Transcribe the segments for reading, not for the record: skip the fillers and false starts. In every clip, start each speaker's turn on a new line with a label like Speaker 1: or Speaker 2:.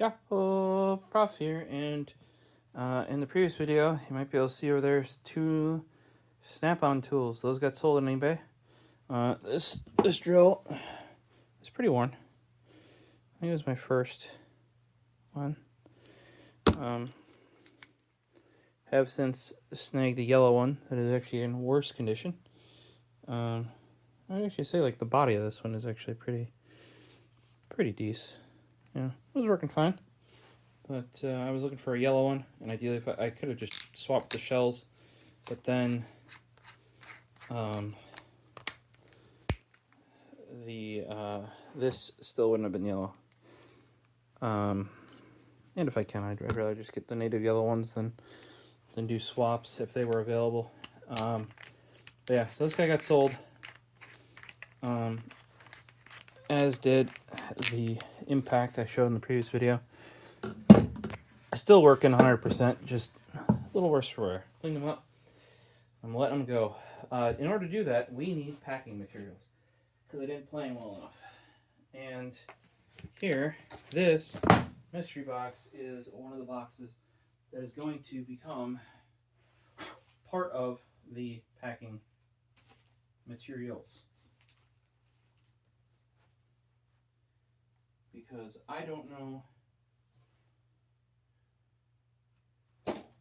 Speaker 1: Yeah, Prof here, and in the previous video, you might be able to see over there's two snap-on tools. Those got sold on eBay. This drill is pretty worn. I think it was my first one. Have since snagged a yellow one that is actually in worse condition. I'd actually say like the body of this one is actually pretty decent. Yeah, it was working fine. But I was looking for a yellow one, and ideally I could have just swapped the shells, but then this still wouldn't have been yellow. And if I can, I'd rather just get the native yellow ones than do swaps if they were available. But yeah, so this guy got sold, as did the Impact I showed in the previous video. Still working 100%, just a little worse for wear. Cleaned them up. I'm letting them go. In order to do that, we need packing materials because I didn't play them well enough. And here, this mystery box is one of the boxes that is going to become part of the packing materials. Because I don't know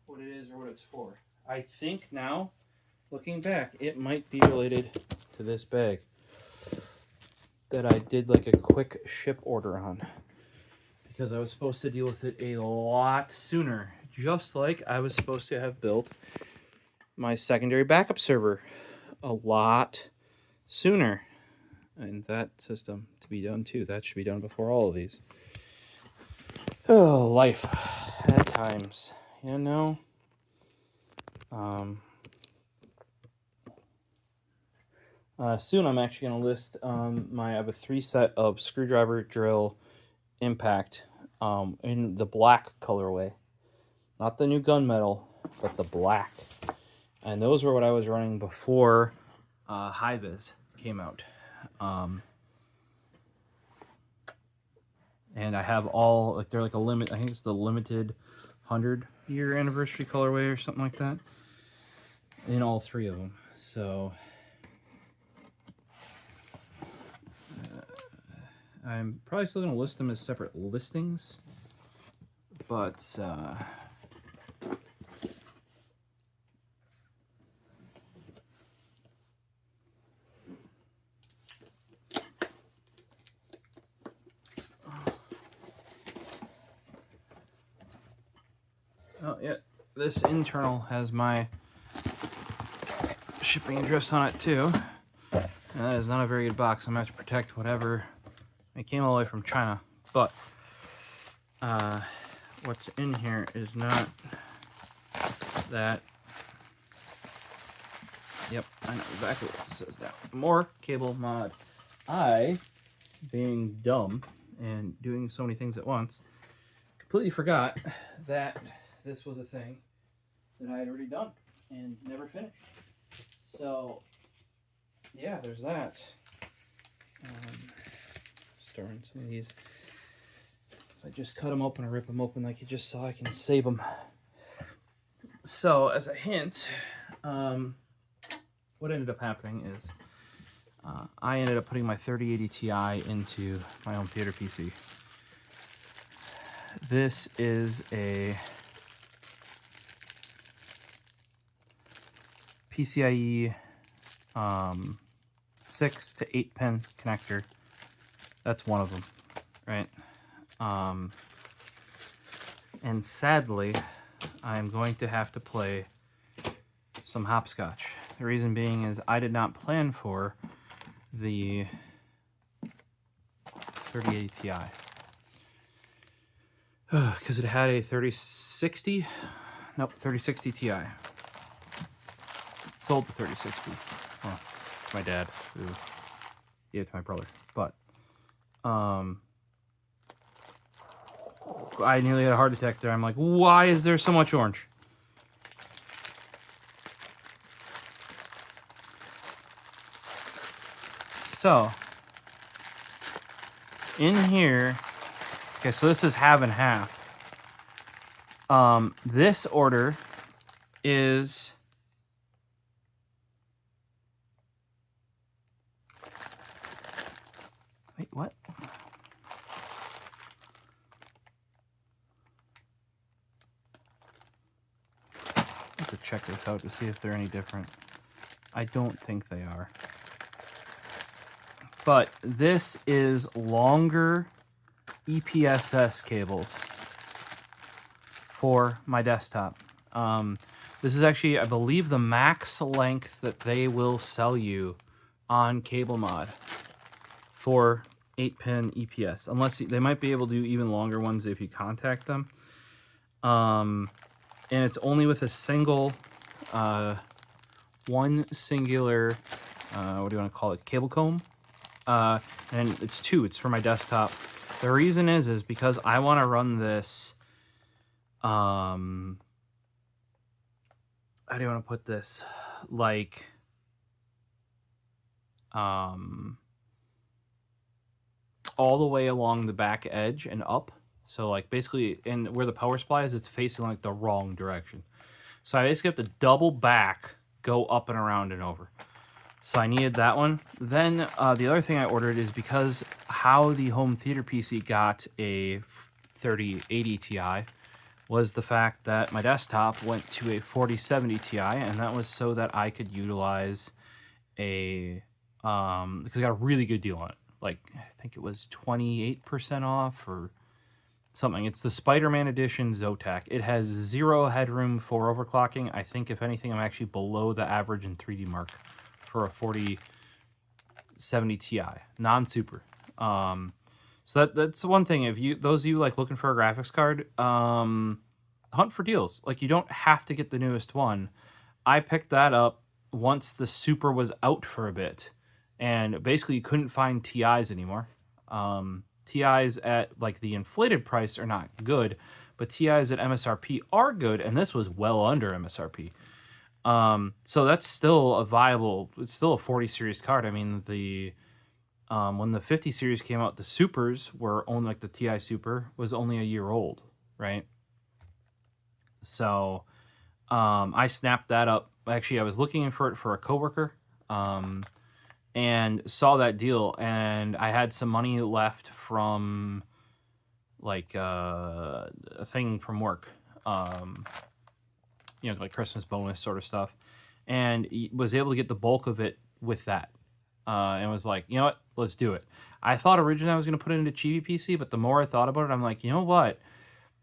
Speaker 1: what it is or what it's for. I think now, looking back, it might be related to this bag that I did like a quick ship order on, because I was supposed to deal with it a lot sooner, just like I was supposed to have built my secondary backup server a lot sooner, and that system to be done too. That should be done before all of these. Oh, life at times, you know. Soon I'm actually going to list I have a 3 set of screwdriver drill Impact in the black colorway. Not the new gunmetal, but the black. And those were what I was running before High-Vis came out. And I have all, like, they're like a limit, I think it's the limited 100-year anniversary colorway or something like that, in all 3 of them. So I'm probably still going to list them as separate listings, but oh yeah, this internal has my shipping address on it too. And that is not a very good box. I'm going to have to protect whatever. It came all the way from China, but what's in here is not that. Yep, I know exactly what it says now. More CableMod. I, being dumb and doing so many things at once, completely forgot that this was a thing that I had already done and never finished. So, yeah, there's that. Storing some of these. If I just cut them open or rip them open like you just saw, I can save them. So, as a hint, what ended up happening is I ended up putting my 3080 Ti into my home theater PC. This is a PCIe 6 to 8 pin connector. That's one of them, right? And sadly, I'm going to have to play some hopscotch. The reason being is I did not plan for the 3080 Ti. Because it had a 3060? Nope, 3060 Ti. Sold the 3060. Well, my dad, who gave it to my brother. But, I nearly had a heart attack there. I'm like, why is there so much orange? So, in here Okay, so this is half and half. This order is wait, what? I have to check this out to see if they're any different. I don't think they are. But this is longer EPSS cables for my desktop. This is actually, I believe, the max length that they will sell you on CableMod for 8-pin EPS, unless they might be able to do even longer ones if you contact them. And it's only with a single, one singular, what do you want to call it, cable comb. And it's two. It's for my desktop. The reason is because I want to run this. How do you want to put this? Like, all the way along the back edge and up. So like basically, and where the power supply is, it's facing like the wrong direction. So I basically have to double back, go up and around and over. So I needed that one. Then the other thing I ordered is because how the home theater PC got a 3080 Ti was the fact that my desktop went to a 4070 Ti, and that was so that I could utilize a because I got a really good deal on it. Like I think it was 28% off or something. It's the Spider-Man Edition Zotac. It has 0 headroom for overclocking. I think if anything, I'm actually below the average in 3D Mark for a 4070 Ti, non-super. So that's the one thing. If you those of you like looking for a graphics card, hunt for deals. Like you don't have to get the newest one. I picked that up once the Super was out for a bit, and basically you couldn't find TIs anymore. TIs at like the inflated price are not good, but TIs at MSRP are good, and this was well under MSRP. So that's still a viable. It's still a 40 series card. I mean the when the 50 series came out, the Supers were only like the TI Super was only a year old, right? So I snapped that up. Actually, I was looking for it for a coworker, and saw that deal, and I had some money left from like a thing from work, you know, like Christmas bonus sort of stuff, and was able to get the bulk of it with that, and was like, you know what, let's do it. I thought originally I was going to put it into Chibi PC, but the more I thought about it, I'm like, you know what?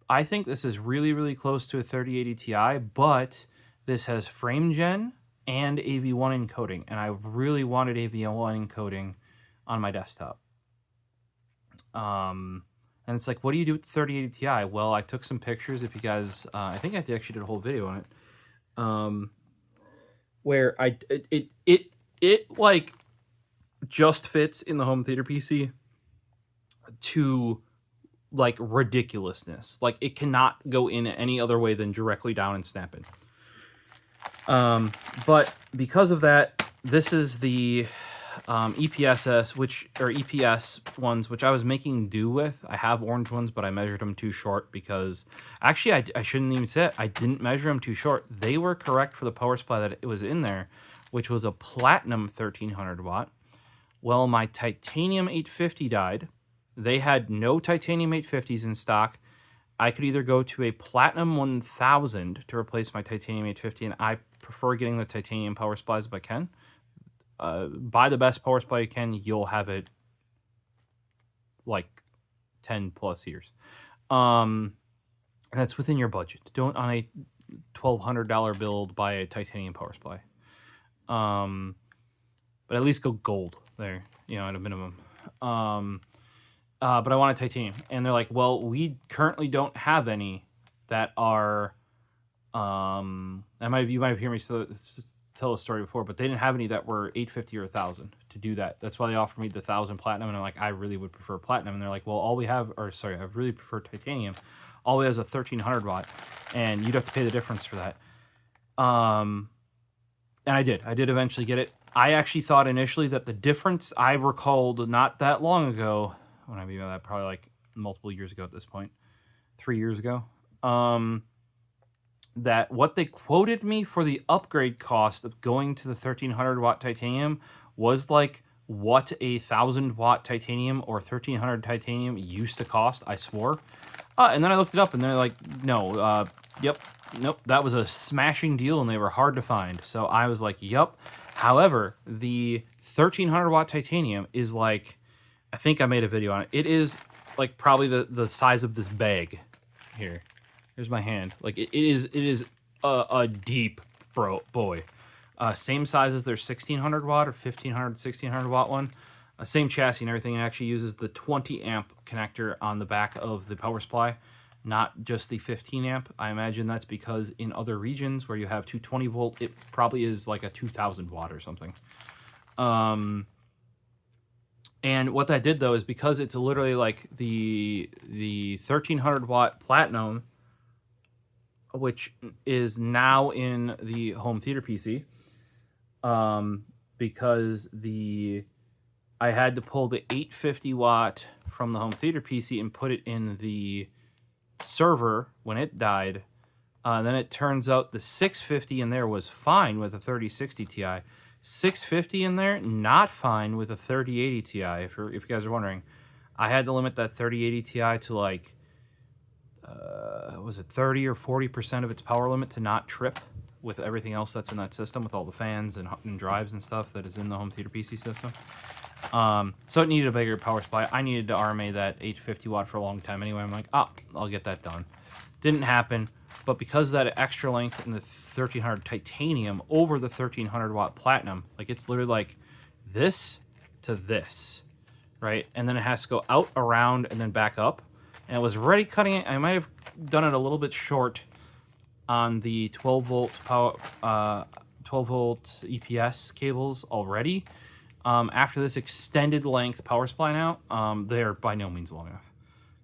Speaker 1: I think this is really, really close to a 3080 Ti, but this has frame gen and AV1 encoding, and I really wanted AV1 encoding on my desktop. And it's like, what do you do with the 3080 Ti? Well, I took some pictures. If you guys, I think I actually did a whole video on it, where it like just fits in the home theater PC to like ridiculousness. Like it cannot go in any other way than directly down and snap in. But because of that, this is the EPSS, EPS ones, which I was making do with. I have orange ones, but I measured them too short because actually I shouldn't even say it. I didn't measure them too short. They were correct for the power supply that it was in there, which was a platinum 1300 watt. Well, my titanium 850 died. They had no titanium 850s in stock. I could either go to a platinum 1000 to replace my titanium 850, and I prefer getting the titanium power supplies if I can. Buy the best power supply you can. You'll have it like 10 plus years. And that's within your budget. Don't on a $1,200 build buy a titanium power supply. But at least go gold there, you know, at a minimum. But I want a titanium, and they're like, well, we currently don't have any that are. You might have heard me tell a story before, but they didn't have any that were 850 or 1000 to do that. That's why they offered me the 1000 platinum, and I'm like, I really would prefer platinum, and they're like, well, all we have, or sorry, I really prefer titanium. All we have is a 1300 watt, and you'd have to pay the difference for that. And I did eventually get it. I actually thought initially that the difference, I recalled not that long ago, when I mean that, probably like multiple years ago at this point, 3 years ago. That what they quoted me for the upgrade cost of going to the 1300 watt titanium was like what a 1000 watt titanium or 1300 titanium used to cost, I swore. And then I looked it up and they're like, no, yep, nope, that was a smashing deal and they were hard to find. So I was like, yep. However, the 1300 watt titanium is like, I think I made a video on it. It is like probably the size of this bag here. Here's my hand. Like it is a deep boy. Same size as their 1600 watt or 1500, 1600 watt one. Same chassis and everything. It actually uses the 20 amp connector on the back of the power supply, not just the 15 amp. I imagine that's because in other regions where you have 220 volt, it probably is like a 2000 watt or something. And what that did though is because it's literally like the 1300 watt platinum, which is now in the home theater PC, because I had to pull the 850 watt from the home theater PC and put it in the server when it died. Then it turns out the 650 in there was fine with a 3060 Ti. 650 in there, not fine with a 3080 Ti, if you guys are wondering. I had to limit that 3080 Ti to like, was it 30 or 40% of its power limit to not trip with everything else that's in that system, with all the fans and drives and stuff that is in the home theater PC system. So it needed a bigger power supply. I needed to RMA that 850 watt for a long time anyway. I'm like, I'll get that done. Didn't happen, but because of that extra length in the 1300 titanium over the 1300 watt platinum, like it's literally like this to this, right? And then it has to go out, around, and then back up. And it was already cutting it. I might have done it a little bit short on the 12 volt power, 12 volt EPS cables already. After this extended length power supply now, they're by no means long enough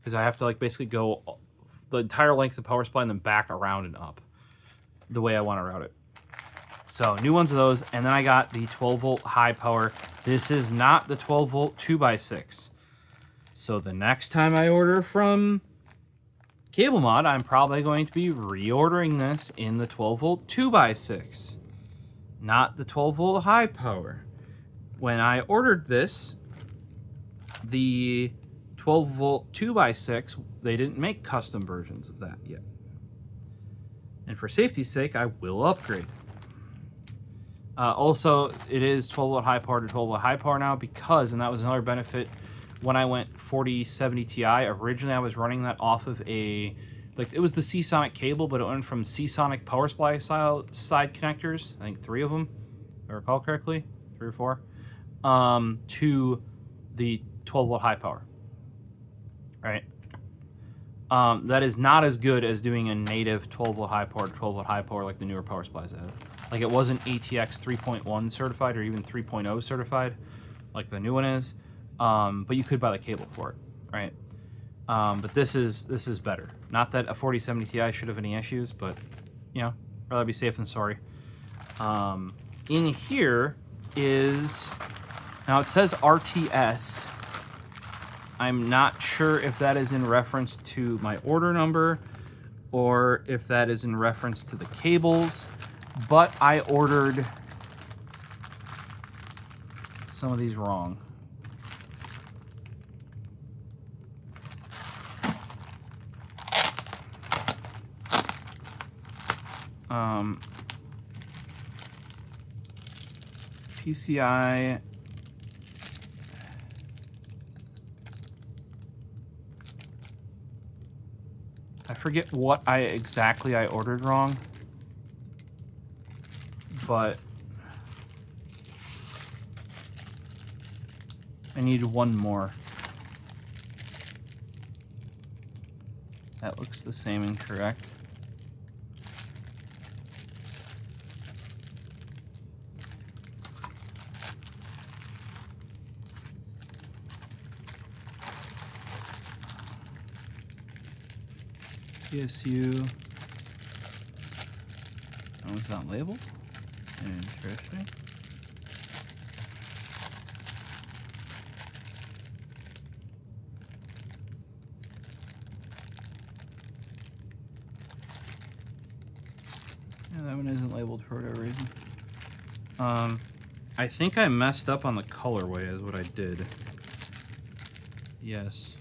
Speaker 1: because I have to like basically go the entire length of the power supply and then back around and up the way I want to route it. So new ones of those, and then I got the 12 volt high power. This is not the 12 volt 2x6. So the next time I order from CableMod, I'm probably going to be reordering this in the 12 volt 2x6, not the 12 volt high power. When I ordered this, the 12 volt 2x6, they didn't make custom versions of that yet. And for safety's sake, I will upgrade. Also, it is 12 volt high power to 12 volt high power now because, and that was another benefit, when I went 4070 Ti, originally I was running that off of a, like it was the Seasonic cable, but it went from Seasonic power supply side connectors, I think 3 of them, if I recall correctly, 3 or 4, to the 12 volt high power, right? That is not as good as doing a native 12 volt high power to 12 volt high power like the newer power supplies have. Like it wasn't ATX 3.1 certified or even 3.0 certified like the new one is. But you could buy the cable for it, right? But this is better. Not that a 4070 Ti should have any issues, but you know, rather be safe than sorry. In here is, now it says RTS. I'm not sure if that is in reference to my order number or if that is in reference to the cables, but I ordered some of these wrong. PCI I forget what exactly I ordered wrong, but I need one more. That looks the same and correct. PSU. Oh, it's not labeled? Interesting. that one isn't labeled for whatever reason. I think I messed up on the colorway is what I did. Yes.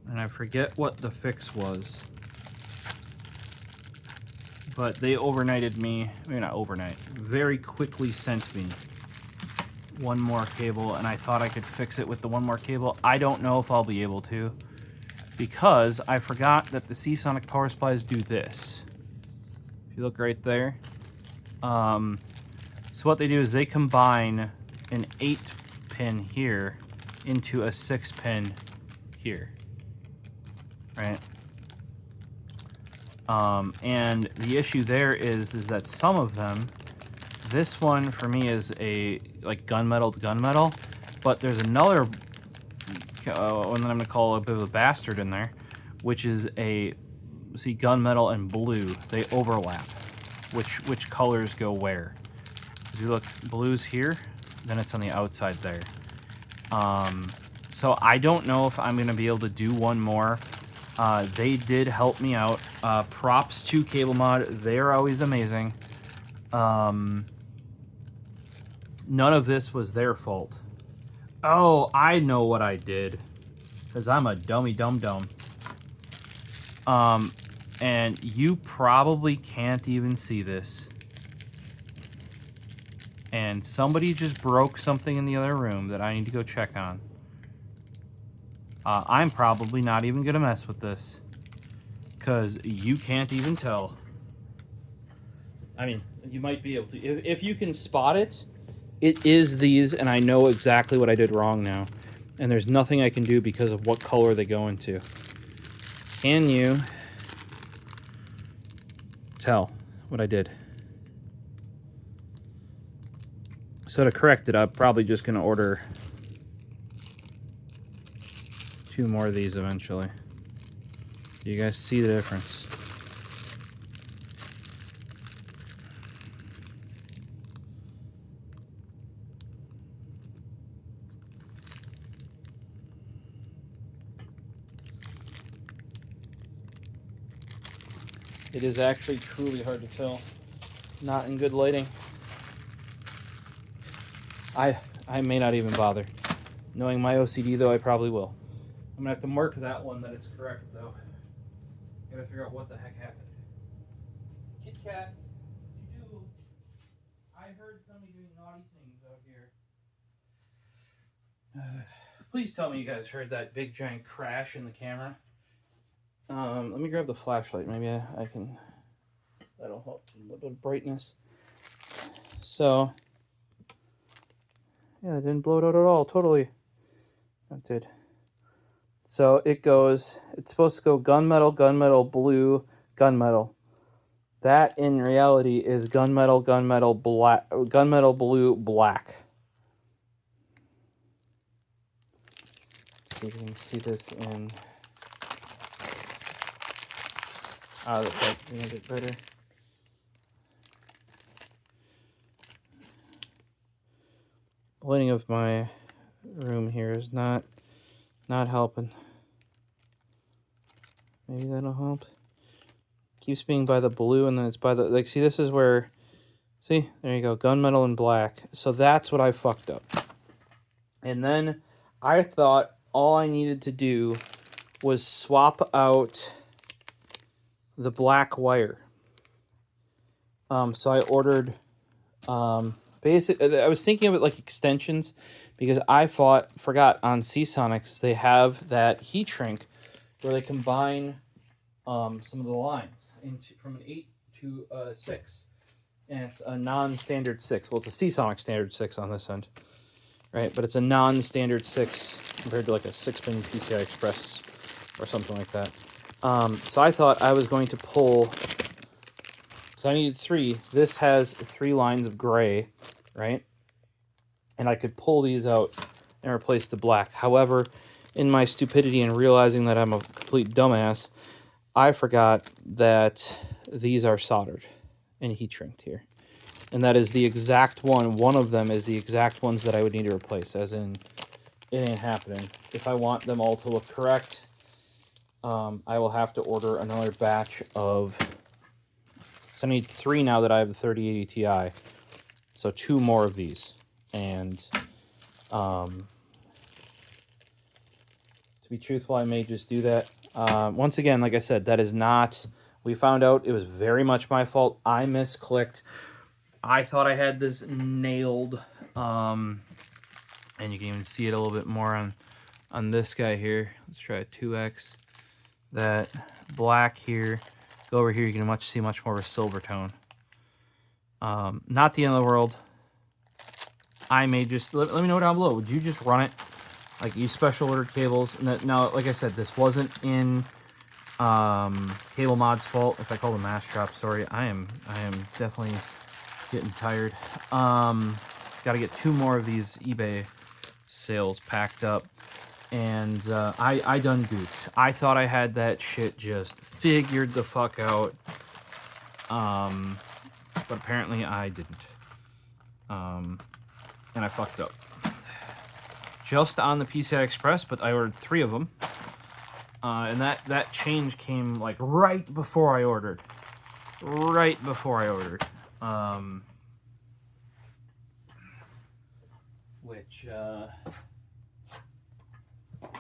Speaker 1: And I forget what the fix was. But they overnighted me, maybe not overnight, very quickly sent me one more cable, and I thought I could fix it with the one more cable. I don't know if I'll be able to, because I forgot that the Seasonic power supplies do this. If you look right there. So what they do is they combine an 8-pin here into a 6-pin here, right? And the issue there is that some of them, this one for me is a like gunmetal to gunmetal, but there's another one that I'm gonna call a bit of a bastard in there, which is a, see, gunmetal and blue, they overlap. Which colors go where? If you look, blue's here, then it's on the outside there. So I don't know if I'm gonna be able to do one more. They did help me out. Props to CableMod. They're always amazing. None of this was their fault. Oh, I know what I did. Because I'm a dummy dum-dum. And you probably can't even see this. And somebody just broke something in the other room that I need to go check on. I'm probably not even going to mess with this, because you can't even tell. I mean, you might be able to. If you can spot it, it is these, and I know exactly what I did wrong now. And there's nothing I can do because of what color they go into. Can you tell what I did? So to correct it, I'm probably just going to order 2 more of these eventually. Do you guys see the difference? It is actually truly hard to tell. Not in good lighting. I may not even bother. Knowing my OCD though, I probably will. I'm gonna have to mark that one that it's correct though. Gotta figure out what the heck happened. Kit Kat, what you do? I heard somebody doing naughty things out here. Please tell me you guys heard that big giant crash in the camera. Let me grab the flashlight. Maybe I can. That'll help a little bit of brightness. So, yeah, it didn't blow it out at all. Totally. It did. So it goes, it's supposed to go gunmetal, gunmetal, blue, gunmetal. That in reality is gunmetal, gunmetal, black, gunmetal, blue, black. Let's see if you can see this in out of the light a little bit better. Lighting of my room here is not helping. Maybe that'll help. Keeps being by the blue, and then it's by the, like, see, this is where, see, there you go, gunmetal and black. So that's what I fucked up. And then I thought all I needed to do was swap out the black wire. So I ordered, basically, I was thinking of it like extensions, because I forgot on Seasonics they have that heat shrink where they combine some of the lines into from an 8 to a 6, and it's a non-standard 6. Well, it's a Seasonic standard 6 on this end, right? But it's a non-standard 6 compared to like a 6-pin PCI Express or something like that. So I thought I was going to pull, because I needed 3. This has 3 lines of gray, right? And I could pull these out and replace the black. However, in my stupidity and realizing that I'm a complete dumbass, I forgot that these are soldered and heat shrinked here. And that is the exact one of them is the exact ones that I would need to replace, as in, it ain't happening. If I want them all to look correct, I will have to order another batch of... So I need 3 now that I have the 3080 Ti. So 2 more of these. And to be truthful, I may just do that. Once again, like I said, that is not... We found out it was very much my fault. I misclicked. I thought I had this nailed. And you can even see it a little bit more on this guy here. Let's try a 2x. That black here. Go over here, you can see much more of a silver tone. Not the end of the world. I may just... Let me know down below. Would you just run it? Like, use special ordered cables? Now, like I said, this wasn't in CableMod's fault. If I call the mass shop, sorry. I am definitely getting tired. Got to get 2 more of these eBay sales packed up. And I done goofed. I thought I had that shit just figured the fuck out. But apparently I didn't. And I fucked up. Just on the PCI Express, but I ordered 3 of them. And that change came like right before I ordered. Right before I ordered. Which, I'm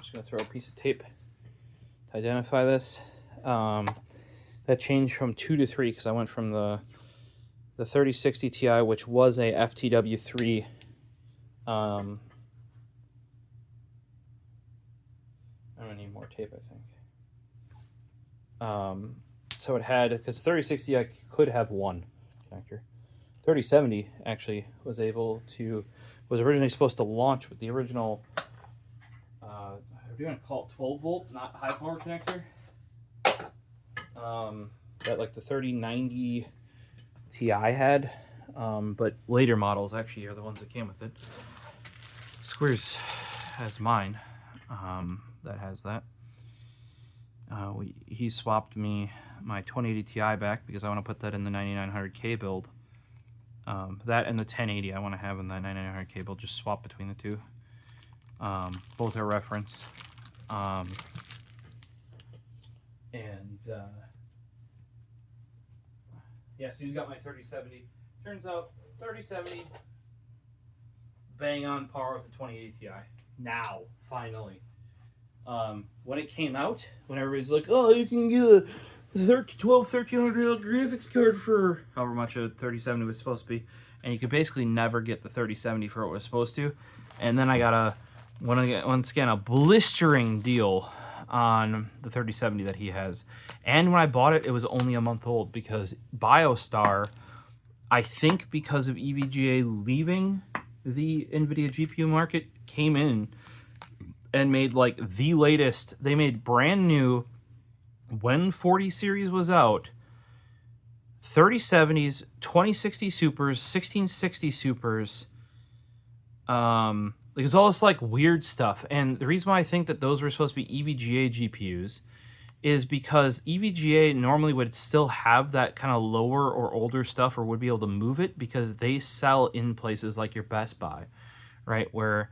Speaker 1: just going to throw a piece of tape to identify this. That changed from 2 to 3 because I went from the 3060 Ti, which was a FTW3. I'm going to need more tape, I think. So it had, because 3060 I could have 1 connector. 3070 actually was originally supposed to launch with the original, we're going to call it 12 volt, not high power connector. That like the 3090 Ti had, but later models actually are the ones that came with it. Squares has mine, that has that. He swapped me my 2080 Ti back because I want to put that in the 9900K build. That and the 1080 I want to have in the 9900K build, just swap between the two. Both are reference. Yeah, so he's got my 3070. Turns out 3070, bang on par with the 2080 Ti. Now, finally. When it came out, when everybody's like, oh, you can get a $1,300 graphics card for however much a 3070 was supposed to be, and you could basically never get the 3070 for what it was supposed to. And then I got once again, a blistering deal on the 3070 that he has. And when I bought it, it was only a month old because BioStar, I think because of EVGA leaving the NVIDIA GPU market, came in and made like the latest. They made brand new, when 40 series was out, 3070s, 2060 Supers, 1660 Supers, because all this like weird stuff. And the reason why I think that those were supposed to be EVGA GPUs is because EVGA normally would still have that kind of lower or older stuff, or would be able to move it because they sell in places like your Best Buy, right? Where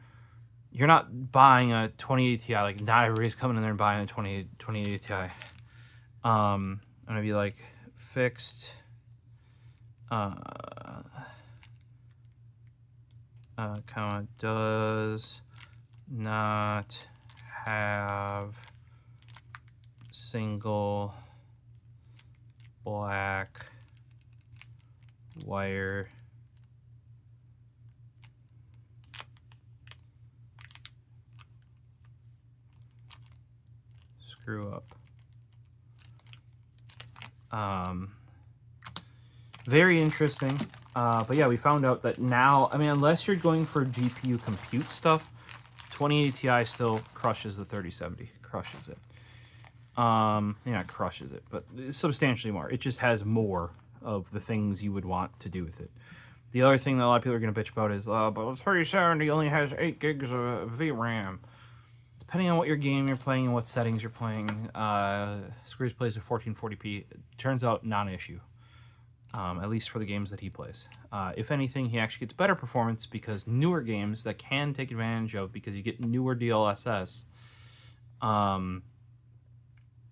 Speaker 1: you're not buying a 2080 Ti, like not everybody's coming in there and buying a 2080 Ti. I'm gonna be like fixed. Comma does not have single black wire screw up. Very interesting. But yeah, we found out that now, I mean, unless you're going for GPU compute stuff, 2080 Ti still crushes the 3070. Crushes it. Yeah, crushes it, but substantially more. It just has more of the things you would want to do with it. The other thing that a lot of people are going to bitch about is, but the 3070 only has 8 gigs of VRAM. Depending on what your game you're playing and what settings you're playing, Squares plays at 1440p. It turns out non-issue. At least for the games that he plays. If anything, he actually gets better performance because newer games that can take advantage of, because you get newer DLSS,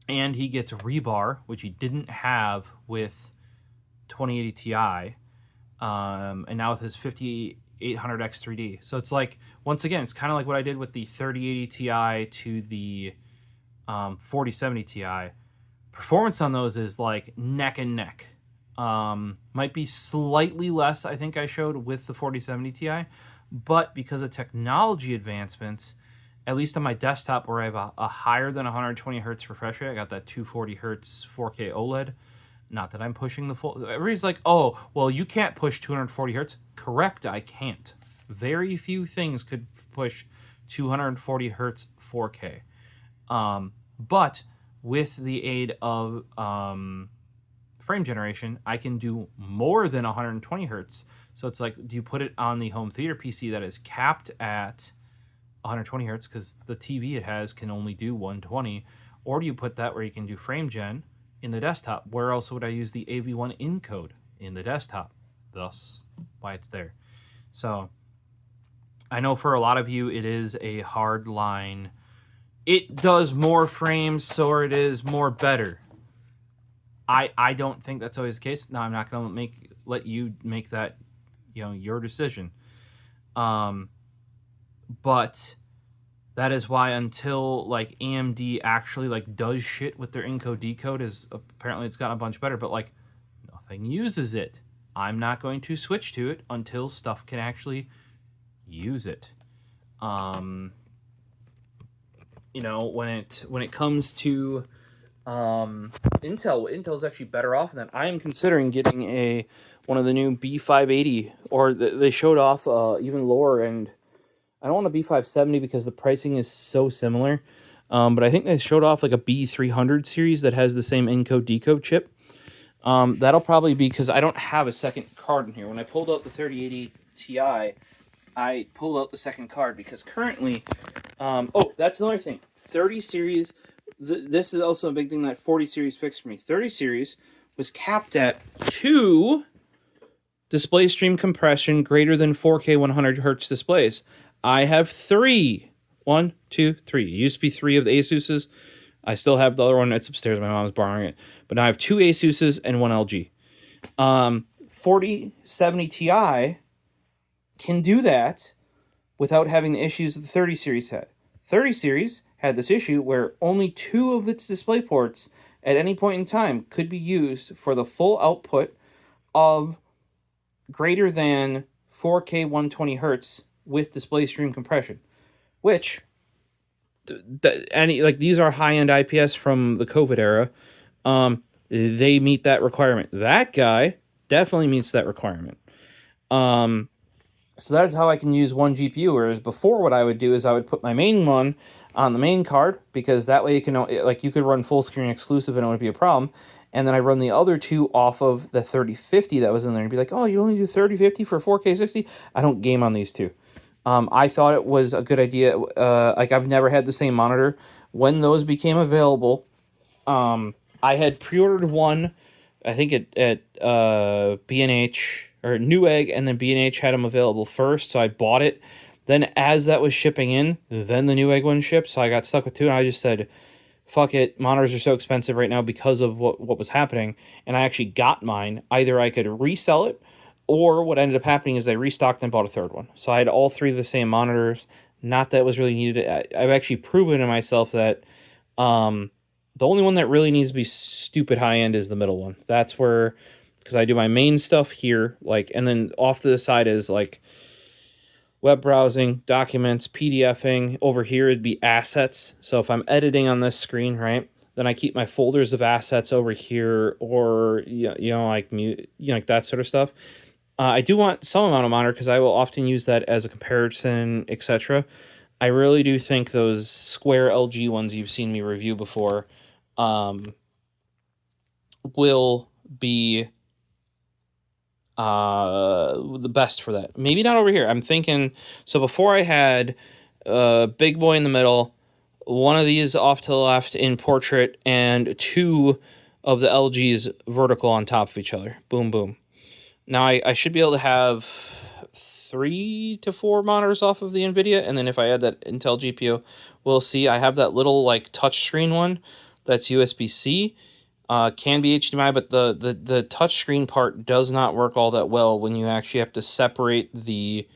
Speaker 1: and he gets rebar, which he didn't have with 2080 Ti, and now with his 5800X 3D. So it's like, once again, it's kind of like what I did with the 3080 Ti to the 4070 Ti. Performance on those is like neck and neck. Might be slightly less, I think I showed with the 4070 Ti, but because of technology advancements, at least on my desktop where I have a higher than 120 hertz refresh rate, I got that 240 hertz 4K OLED. Not that I'm pushing the full. Everybody's like, oh, well, you can't push 240 hertz. Correct, I can't. Very few things could push 240 hertz 4K. But with the aid of frame generation, I can do more than 120 hertz. So it's like, do you put it on the home theater PC that is capped at 120 hertz because the TV it has can only do 120, or do you put that where you can do frame gen in the desktop? Where else would I use the AV1 encode? In the desktop? Thus, why it's there. So I know for a lot of you, it is a hard line. It does more frames, so it is more better. I don't think that's always the case. Now, I'm not going to let you make that, your decision. But that is why until like AMD actually like does shit with their encode decode, is apparently it's gotten a bunch better, but like nothing uses it. I'm not going to switch to it until stuff can actually use it. When it comes to Intel's actually better off than that. I am considering getting one of the new B580, or they showed off even lower, and I don't want a B570 because the pricing is so similar. But I think they showed off like a B300 series that has the same encode decode chip. That'll probably be because I don't have a second card in here. When I pulled out the 3080 Ti, I pulled out the second card because currently, that's another thing. 30 series, this is also a big thing that 40 series picks for me. 30 series was capped at 2 display stream compression greater than 4K 100 hertz displays. I have 3. 1, 2, 3. It used to be 3 of the Asuses. I still have the other one. It's upstairs. My mom's borrowing it. But now I have 2 Asuses and 1 LG. 4070 Ti can do that without having the issues that the 30 series had. 30 series had this issue where only 2 of its display ports at any point in time could be used for the full output of greater than 4K 120 hertz with display stream compression, which these are high-end IPS from the COVID era. They meet that requirement. That guy definitely meets that requirement. So that's how I can use one GPU, whereas before what I would do is I would put my main one on the main card, because that way you could run full screen exclusive and it wouldn't be a problem. And then I run the other 2 off of the 3050 that was in there and be like, oh, you only do 3050 for 4K 60? I don't game on these 2. I thought it was a good idea. I've never had the same monitor. When those became available, I had pre-ordered one, I think at B&H or Newegg, and then B&H had them available first, so I bought it. Then as that was shipping in, then the Newegg one shipped, so I got stuck with 2, and I just said, fuck it, monitors are so expensive right now because of what was happening, and I actually got mine. Either I could resell it, or what ended up happening is they restocked and bought a 3rd one. So I had all 3 of the same monitors. Not that it was really needed. I've actually proven to myself that the only one that really needs to be stupid high-end is the middle one. That's where, because I do my main stuff here, and then off to the side is web browsing, documents, PDFing. Over here it'd be assets. So if I'm editing on this screen, right, then I keep my folders of assets over here, or like that sort of stuff. I do want some amount of monitor because I will often use that as a comparison, etc. I really do think those square LG ones you've seen me review before will be the best for that. Maybe not over here. I'm thinking, so before I had big boy in the middle, one of these off to the left in portrait, and 2 of the LGs vertical on top of each other. Boom, boom. Now I should be able to have 3 to 4 monitors off of the NVIDIA, and then if I add that Intel GPU, we'll see. I have that little touchscreen one, that's USB-C. Can be HDMI, but the touchscreen part does not work all that well when you actually have to separate the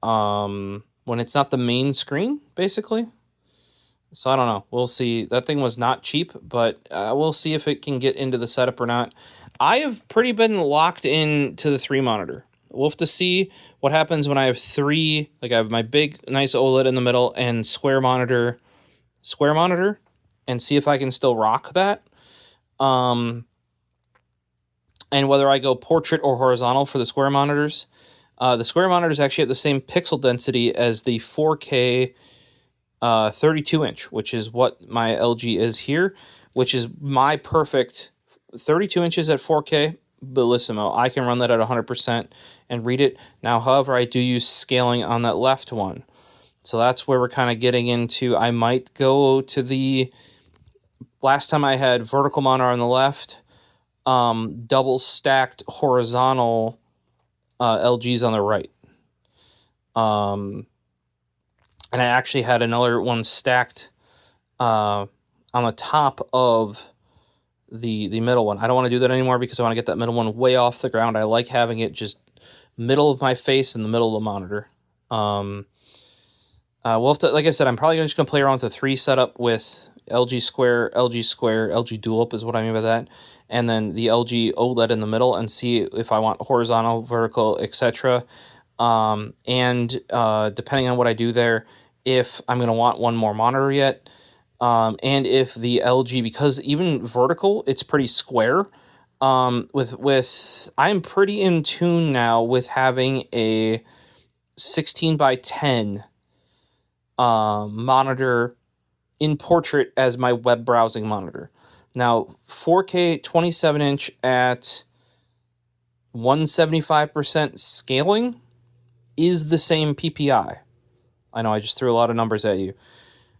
Speaker 1: when it's not the main screen, basically. So I don't know. We'll see. That thing was not cheap, but we'll see if it can get into the setup or not. I have pretty been locked in to the 3 monitor. We'll have to see what happens when I have 3. Like I have my big, nice OLED in the middle and square monitor, and see if I can still rock that. And whether I go portrait or horizontal for the square monitors. The square monitors actually have the same pixel density as the 4K 32-inch, which is what my LG is here, which is my perfect 32 inches at 4K, bellissimo. I can run that at 100% and read it. Now, however, I do use scaling on that left one. So that's where we're kind of getting into. I might go to the... Last time I had vertical monitor on the left, double stacked horizontal LGs on the right. And I actually had another one stacked on the top of the middle one. I don't want to do that anymore because I want to get that middle one way off the ground. I like having it just middle of my face in the middle of the monitor. We'll have to, like I said, I'm probably just going to play around with the 3 setup with LG square, LG dual up is what I mean by that, and then the LG OLED in the middle, and see if I want horizontal, vertical, etc. And depending on what I do there, if I'm going to want one more monitor yet, and if the LG, because even vertical, it's pretty square. I'm pretty in tune now with having a 16 by 10 monitor in portrait as my web browsing monitor. Now, 4K 27-inch at 175% scaling is the same PPI. I know I just threw a lot of numbers at you.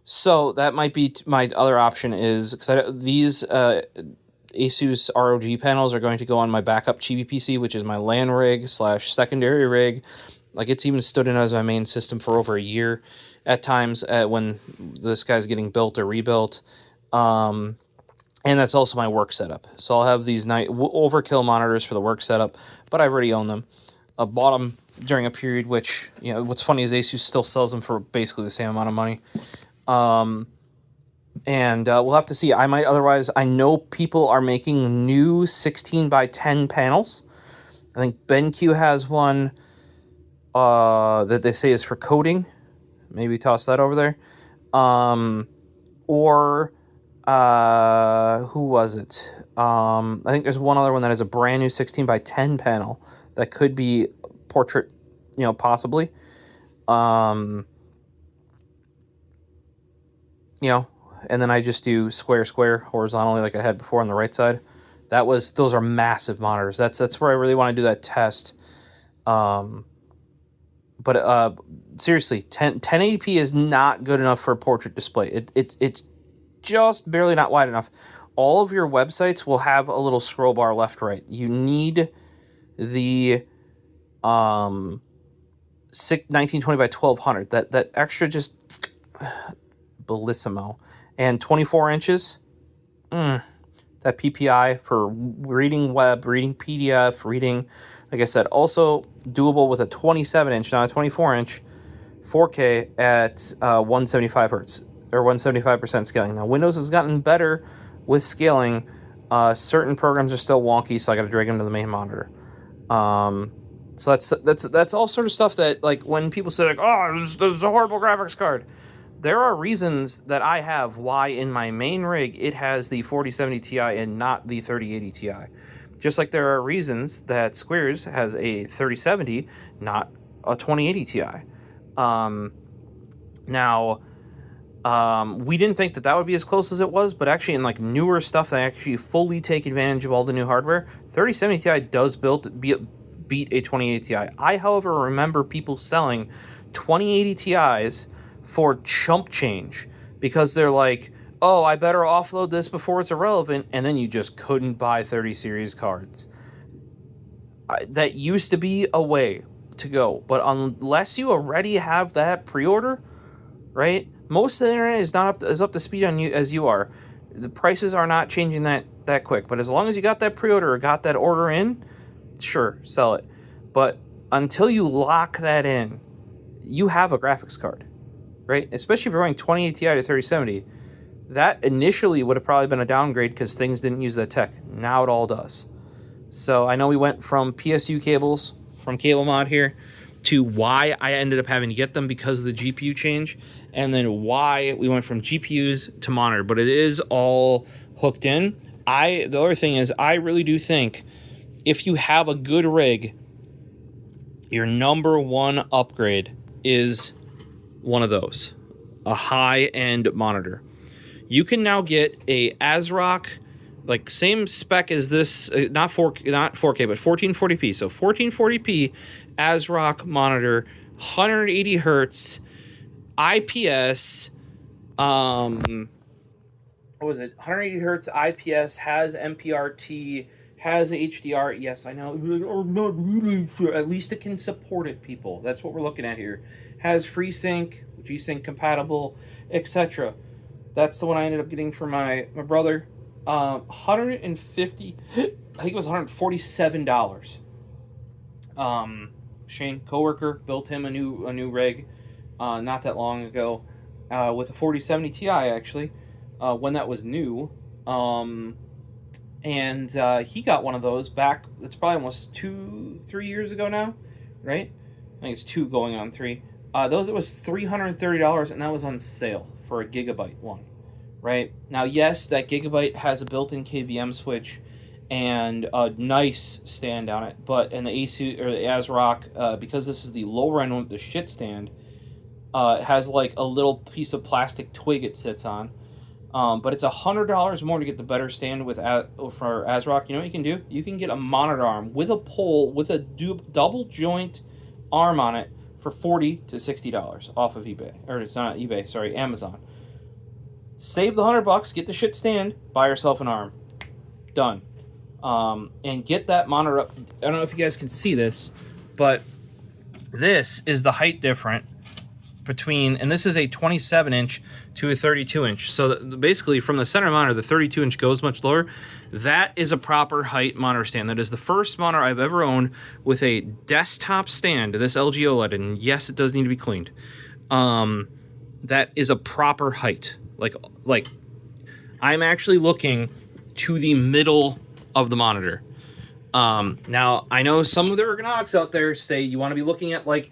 Speaker 1: So that might be my other option, is because these Asus ROG panels are going to go on my backup Chibi PC, which is my LAN rig / secondary rig. Like, it's even stood in as my main system for over a year at times when this guy's getting built or rebuilt. And that's also my work setup. So I'll have these overkill monitors for the work setup, but I already own them. I bought them during a period which, you know, what's funny is Asus still sells them for basically the same amount of money. And we'll have to see. I might, otherwise, I know people are making new 16 by 10 panels. I think BenQ has one that they say is for coding. Maybe toss that over there. Or who was it? I think there's one other one that has a brand new 16 by 10 panel that could be portrait, you know, possibly. You know, and then I just do square horizontally like I had before on the right side. Those are massive monitors. That's where I really want to do that test. But seriously, 1080p is not good enough for a portrait display. It's just barely not wide enough. All of your websites will have a little scroll bar left right. You need the 1920 by 1200. That extra just bellissimo. And 24 inches. That PPI for reading web, reading PDF, reading, like I said, also doable with a 27-inch, not a 24-inch, 4K at 175 hertz, or 175% scaling. Now, Windows has gotten better with scaling. Certain programs are still wonky, so I got to drag them to the main monitor. So that's all sort of stuff that, like, when people say, like, oh, this is a horrible graphics card, there are reasons that I have why in my main rig it has the 4070 Ti and not the 3080 Ti. Just like there are reasons that Squares has a 3070, not a 2080 Ti. Now, we didn't think that would be as close as it was, but actually in like newer stuff that actually fully take advantage of all the new hardware, 3070 Ti does beat a 2080 Ti. I, however, remember people selling 2080 Ti's for chump change because they're like, oh, I better offload this before it's irrelevant, and then you just couldn't buy 30 series cards. That used to be a way to go, but unless you already have that pre-order, right? Most of the internet is not up to speed on you as you are. the prices are not changing that quick. But as long as you got that pre-order or got that order in, sure, sell it. But until you lock that in, you have a graphics card, right? Especially if you're running 2080 Ti to 3070. That initially would have probably been a downgrade because things didn't use that tech. Now it all does. So I know we went from PSU cables from CableMod here to why I ended up having to get them because of the GPU change, and then why we went from GPUs to monitor. But it is all hooked in. The other thing is, I really do think if you have a good rig, your number one upgrade is one of those, a high-end monitor. You can now get a ASRock, like same spec as this, not 4K, but 1440p. So 1440p ASRock monitor, 180 hertz, IPS. What was it? 180 hertz IPS, has MPRT, has HDR. Yes, I know. Not really sure. At least it can support it, people. That's what we're looking at here. Has FreeSync, G-Sync compatible, etc. That's the one I ended up getting for my brother. 150, I think it was $147. Shane, coworker, built him a new rig not that long ago with a 4070 Ti actually, when that was new. And he got one of those back, it's probably almost 2-3 years ago now, right? I think it's 2 going on 3. It was $330, and that was on sale for a gigabyte one, right? Now, yes, that gigabyte has a built-in KVM switch and a nice stand on it, but in the AC or the ASRock, because this is the lower end one with the shit stand, it has like a little piece of plastic twig it sits on. But it's $100 more to get the better stand for ASRock. You know what you can do? You can get a monitor arm with a pole with a double joint arm on it for $40 to $60 off of eBay. Or it's not eBay, sorry, Amazon. Save the $100, get the shit stand, buy yourself an arm. Done. And get that monitor up. I don't know if you guys can see this, but this is the height difference between, and this is a 27-inch to a 32-inch. So basically, from the center monitor, the 32-inch goes much lower. That is a proper height monitor stand. That is the first monitor I've ever owned with a desktop stand, this LG OLED, and yes, it does need to be cleaned. That is a proper height. Like I'm actually looking to the middle of the monitor. Now, I know some of the ergonomics out there say you want to be looking at like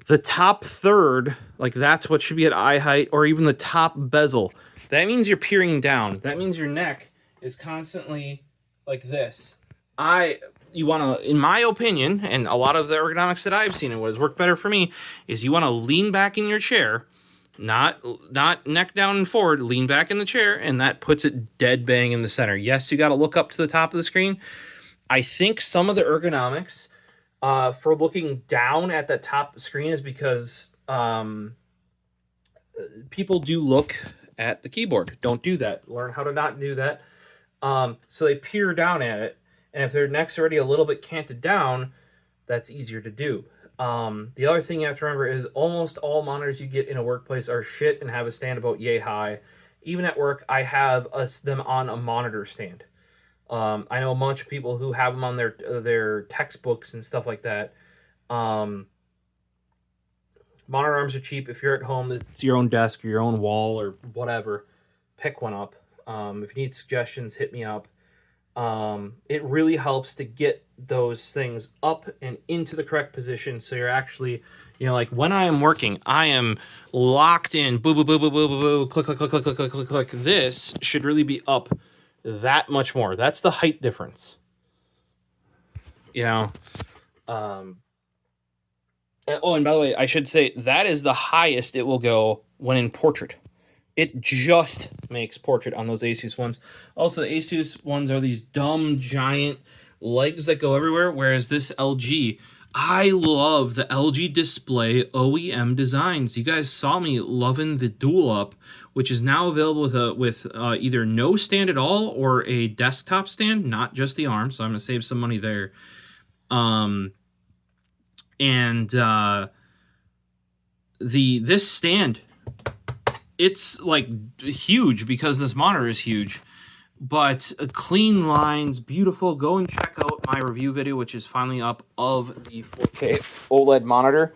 Speaker 1: the top third, like that's what should be at eye height, or even the top bezel. That means you're peering down. That means your neck is constantly like this. You want to, in my opinion, and a lot of the ergonomics that I've seen and what has worked better for me, is you want to lean back in your chair, not neck down and forward, lean back in the chair, and that puts it dead bang in the center. Yes, you got to look up to the top of the screen. I think some of the ergonomics for looking down at the top of the screen is because people do look at the keyboard. Don't do that. Learn how to not do that. So they peer down at it, and if their neck's already a little bit canted down, that's easier to do. The other thing you have to remember is almost all monitors you get in a workplace are shit and have a stand about yay high. Even at work, I have them on a monitor stand. I know a bunch of people who have them on their textbooks and stuff like that. Monitor arms are cheap. If you're at home, it's your own desk or your own wall or whatever. Pick one up. If you need suggestions, hit me up. It really helps to get those things up and into the correct position, so you're actually, like when I am working, I am locked in. Boo, boo, boo, boo, boo, boo, boo. Click, click, click, click, click, click, click, click. This should really be up that much more. That's the height difference. Oh, and by the way, I should say that is the highest it will go when in portrait. It just makes portrait on those Asus ones. Also, the Asus ones are these dumb, giant legs that go everywhere, whereas this LG, I love the LG Display OEM designs. You guys saw me loving the Dual Up, which is now available with either no stand at all or a desktop stand, not just the arm, so I'm going to save some money there. This stand it's like huge because this monitor is huge. But clean lines, beautiful. Go and check out my review video, which is finally up, of the 4K OLED monitor.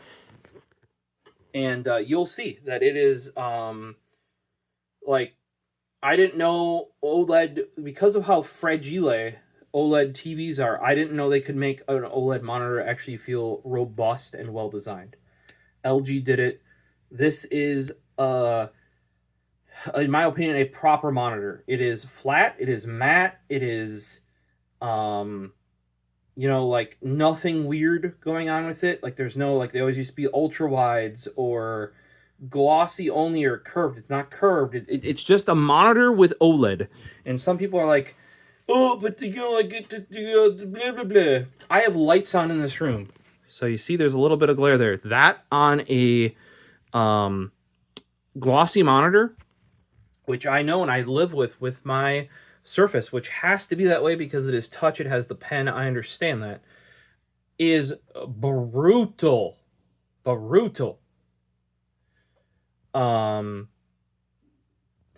Speaker 1: And you'll see that it is, like, I didn't know OLED, because of how fragile OLED TVs are, I didn't know they could make an OLED monitor actually feel robust and well-designed. LG did it. This is, in my opinion, a proper monitor. It is flat, it is matte, it is, you know, like, nothing weird going on with it. Like, there's no, like, they always used to be ultra wides or glossy only or curved. It's not curved. It's just a monitor with OLED. And some people are like, oh, but you know, like, blah blah blah. I have lights on in this room, so you see there's a little bit of glare there. That on a glossy monitor, which I know and I live with my Surface, which has to be that way because it is touch, it has the pen, I understand that, is brutal. Brutal. So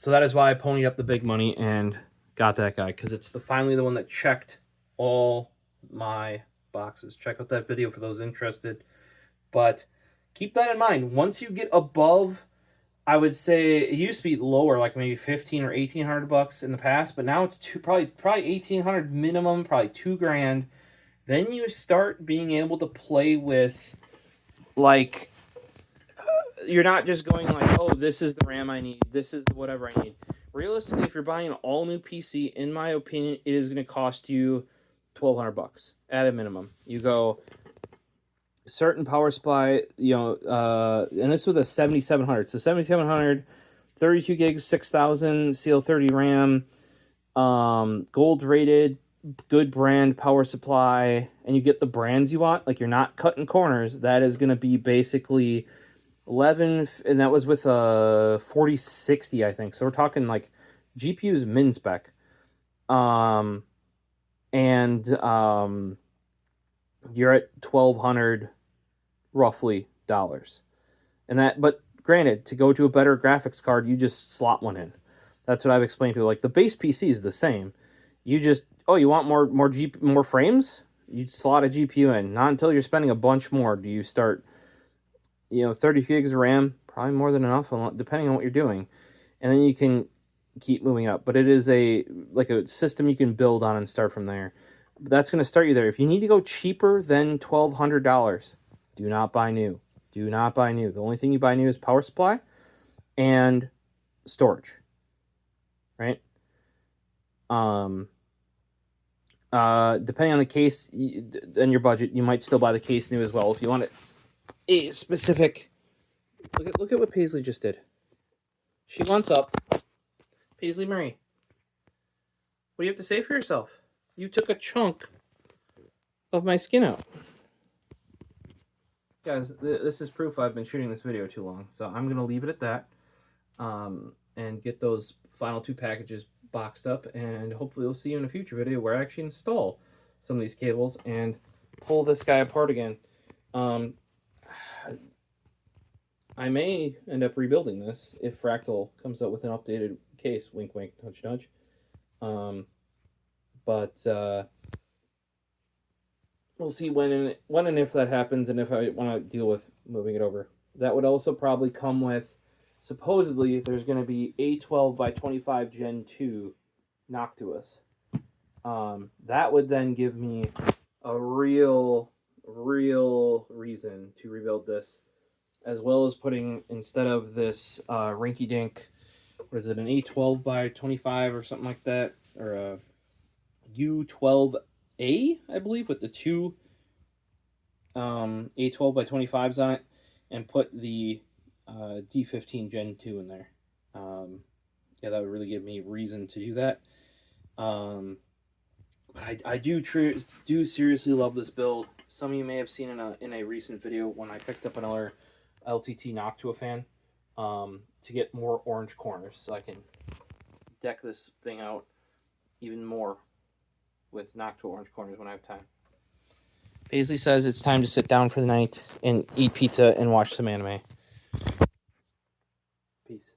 Speaker 1: that is why I ponied up the big money and got that guy, because it's finally the one that checked all my boxes. Check out that video for those interested. But keep that in mind. Once you get above, I would say it used to be lower, like maybe 15 or 1800 bucks in the past, but now it's probably 1800 minimum, probably $2,000. Then you start being able to play with, like, you're not just going like, oh, this is the RAM I need, this is the whatever I need. Realistically, if you're buying an all new PC, in my opinion, it is going to cost you 1200 bucks at a minimum. You go certain power supply, you know, and this with a 7700. So 7700, 32 gigs, 6000 CL30 RAM, gold rated, good brand power supply, and you get the brands you want. Like, you're not cutting corners. That is going to be basically 11, and that was with a 4060, I think. So we're talking like GPU's min spec, and you're at $1,200 roughly dollars. And that, but granted, to go to a better graphics card, you just slot one in. That's what I've explained to people. Like, the base PC is the same. You just, oh, you want more frames? You slot a GPU in. Not until you're spending a bunch more do you start, you know, 30 gigs of RAM, probably more than enough, depending on what you're doing. And then you can keep moving up. But it is like a system you can build on and start from there. But that's going to start you there. If you need to go cheaper than $1,200, do not buy new. Do not buy new. The only thing you buy new is power supply and storage. Right? Depending on the case and your budget, you might still buy the case new as well. If you want a specific, look at what Paisley just did. She wants up. Paisley Marie, what do you have to say for yourself? You took a chunk of my skin out. Guys, this is proof I've been shooting this video too long, so I'm going to leave it at that, and get those final 2 packages boxed up, and hopefully we'll see you in a future video where I actually install some of these cables and pull this guy apart again. I may end up rebuilding this if Fractal comes out with an updated case. Wink, wink, nudge, nudge. But we'll see when and if that happens, and if I want to deal with moving it over. That would also probably come with, supposedly, there's going to be A12 by 25 Gen 2 Noctuas. That would then give me a real reason to rebuild this, as well as putting, instead of this rinky-dink, what is it, an A12 by 25 or something like that, or a U12A, I believe, with the 2 A12 by 25s on it, and put the D15 Gen 2 in there. Yeah, that would really give me reason to do that. But I do seriously love this build. Some of you may have seen in a recent video when I picked up another LTT Noctua fan to get more orange corners, so I can deck this thing out even more with Noctua orange corners when I have time. Paisley says it's time to sit down for the night and eat pizza and watch some anime. Peace.